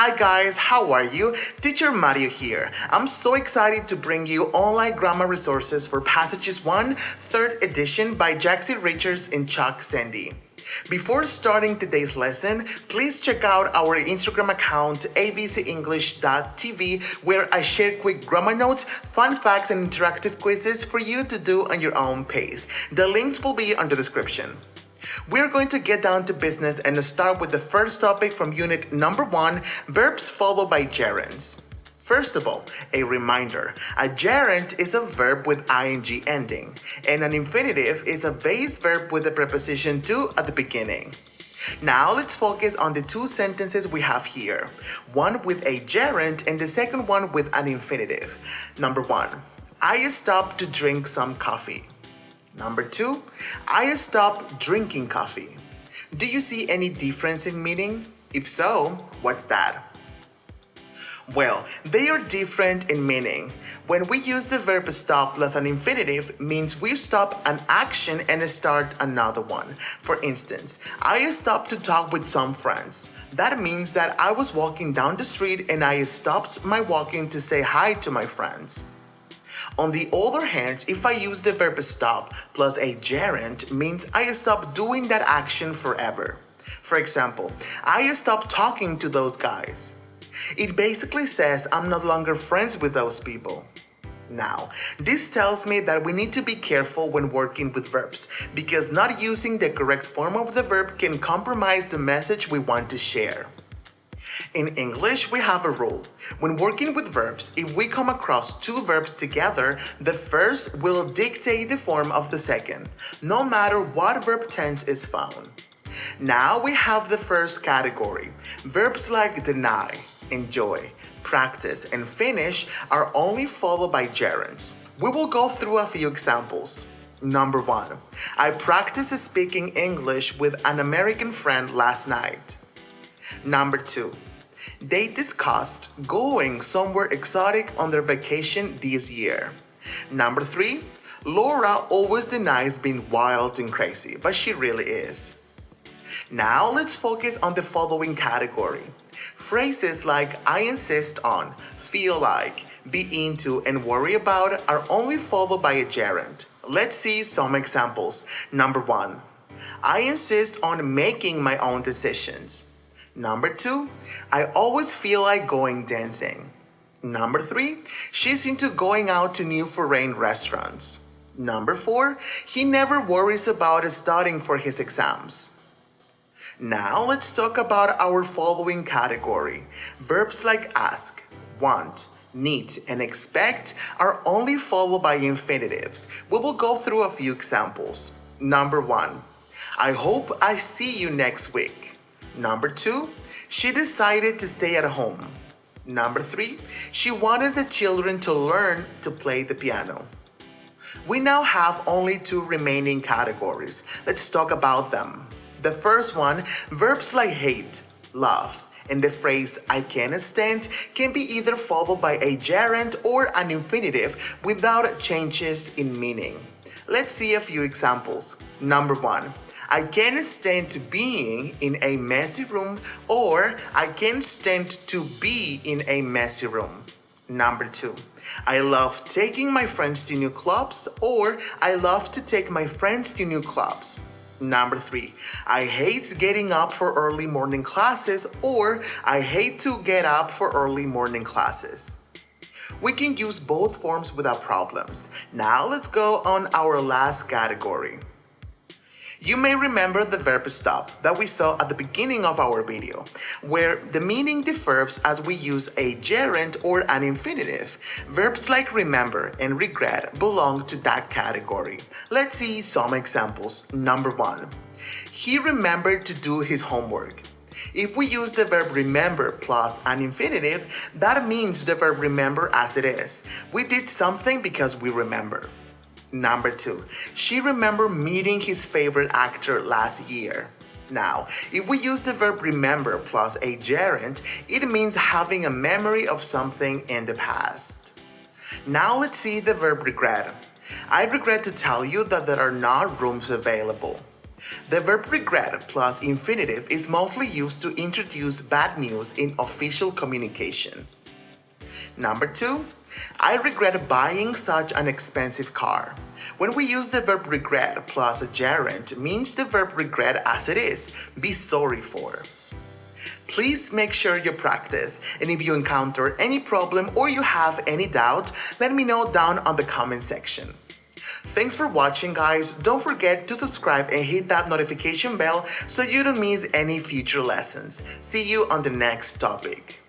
Hi guys, how are you? Teacher Mario here. I'm so excited to bring you online grammar resources for Passages 1, 3rd edition by Jaxie Richards and Chuck Sandy. Before starting today's lesson, please check out our Instagram account abcenglish.tv where I share quick grammar notes, fun facts, and interactive quizzes for you to do on your own pace. The links will be on the description. We're going to get down to business and start with the first topic from unit number 1, verbs followed by gerunds. First of all, a reminder. A gerund is a verb with ing ending, and an infinitive is a base verb with the preposition to at the beginning. Now let's focus on the two sentences we have here. One with a gerund and the second one with an infinitive. Number 1, I stopped to drink some coffee. Number 2, I stopped drinking coffee. Do you see any difference in meaning? If so, what's that? Well, they are different in meaning. When we use the verb stop plus an infinitive, means we stop an action and start another one. For instance, I stopped to talk with some friends. That means that I was walking down the street and I stopped my walking to say hi to my friends. On the other hand, if I use the verb stop plus a gerund, means I stop doing that action forever. For example, I stopped talking to those guys. It basically says I'm no longer friends with those people. Now, this tells me that we need to be careful when working with verbs, because not using the correct form of the verb can compromise the message we want to share. In English, we have a rule. When working with verbs, if we come across two verbs together, the first will dictate the form of the second, no matter what verb tense is found. Now we have the first category. Verbs like deny, enjoy, practice, and finish are only followed by gerunds. We will go through a few examples. Number 1, I practiced speaking English with an American friend last night. Number 2, they discussed going somewhere exotic on their vacation this year. Number 3, Laura always denies being wild and crazy, but she really is. Now let's focus on the following category. Phrases like I insist on, feel like, be into, and worry about are only followed by a gerund. Let's see some examples. Number 1, I insist on making my own decisions. Number 2, I always feel like going dancing. Number 3, she's into going out to new foreign restaurants. Number 4, he never worries about studying for his exams. Now let's talk about our following category. Verbs like ask, want, need, and expect are only followed by infinitives. We will go through a few examples. Number 1, I hope I see you next week. Number 2, she decided to stay at home. Number 3, she wanted the children to learn to play the piano. We now have only two remaining categories. Let's talk about them. The first one, verbs like hate, love, and the phrase I can't stand can be either followed by a gerund or an infinitive without changes in meaning. Let's see a few examples. Number 1, I can't stand being in a messy room, or I can't stand to be in a messy room. Number 2, I love taking my friends to new clubs, or I love to take my friends to new clubs. Number 3, I hate getting up for early morning classes, or I hate to get up for early morning classes. We can use both forms without problems. Now let's go on our last category. You may remember the verb stop that we saw at the beginning of our video, where the meaning differs as we use a gerund or an infinitive. Verbs like remember and regret belong to that category. Let's see some examples. Number 1, he remembered to do his homework. If we use the verb remember plus an infinitive, that means the verb remember as it is. We did something because we remember. Number 2, she remembered meeting his favorite actor last year. Now, if we use the verb remember plus a gerund, it means having a memory of something in the past. Now let's see the verb regret. I regret to tell you that there are not rooms available. The verb regret plus infinitive is mostly used to introduce bad news in official communication. Number 2, I regret buying such an expensive car. When we use the verb regret plus a gerund, means the verb regret as it is, be sorry for. Please make sure you practice, and if you encounter any problem or you have any doubt, let me know down on the comment section. Thanks for watching, guys. Don't forget to subscribe and hit that notification bell so you don't miss any future lessons. See you on the next topic.